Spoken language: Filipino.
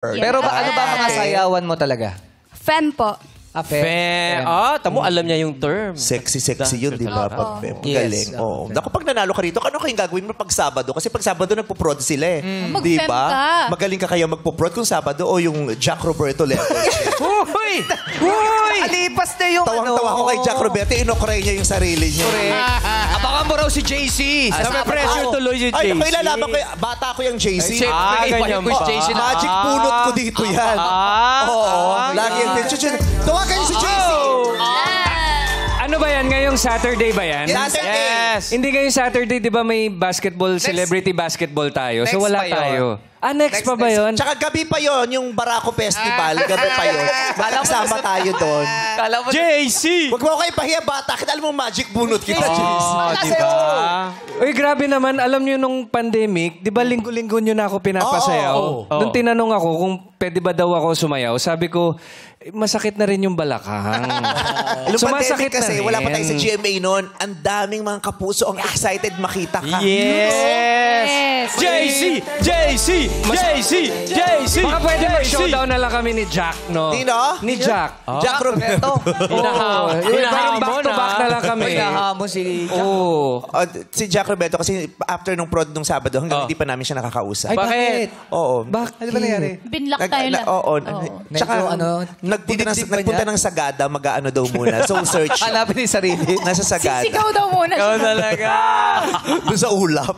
Pero ano ba mga sayawan mo talaga? Fem po. Fem. Tamo alam niya yung term. Sexy yun, di ba? Pag fem. Yes. Galing. Oo. Naku, pag nanalo ka rito, ano kayong gagawin mo pag Sabado? Kasi pag Sabado, nagpo-prod sila eh. Di Mag-fem ba? ka. Magaling ka kaya magpo-prod kung Sabado o yung Jack Roberto level. Huy! Huy! Alipas na yung Tawang-tawa ko kay Jack Roberto, inokray niya yung sarili niya. Abangan mo raw si JC. Pressure tuloy yung Ay, JC. ako ilalaban ko, bata ko yung JC. ganyan ba? JC na. Magic punot ko dito yan. Oo. Lagi yung tension. Tawagan niyo si JC. Ano ba yan? Ngayong Saturday ba yan? Saturday. Yes. Hindi ngayong Saturday, di ba may basketball, celebrity basketball tayo? So Next wala pa yun. tayo. Next pa ba yun? Tsaka gabi pa yon yung Barako Festival. Gabi pa yon. Kasama tayo doon. Kala mo JC! Huwag mo kayo pahiya, bata. Kita alam mo, magic bunot kita, JC. Di ba? Uy, grabe naman. Alam niyo nung pandemic, di ba linggo-linggo nyo na ako pinapasayaw? Oo. Nung tinanong ako kung pwede ba daw ako sumayaw, sabi ko, masakit na rin yung balakang. Nung pandemic kasi, na rin. wala pa tayo sa GMA noon. Ang daming mga kapuso ang excited makita ka. Yes! JC! JC! JC! JC! Baka pwede mag-showdown na lang kami ni Jack, no? Nino? Ni Jack. Jack Roberto. Parang back-to-back na lang kami. Hinahamon si Jack. Oo. Si Jack Roberto kasi after nung prod nung Sabado hanggang hindi pa namin siya nakakausap. Ay, bakit? Oo. Bakit? Ano ba nangyari? Binlock tayo lang. Oo. Medyo Nagpunta ng Sagada, mag-ano daw muna. Soul search. Hanapin yung sarili. Nasa Sagada. Sisigaw daw muna siya. Ikaw talaga! Doon sa ulap.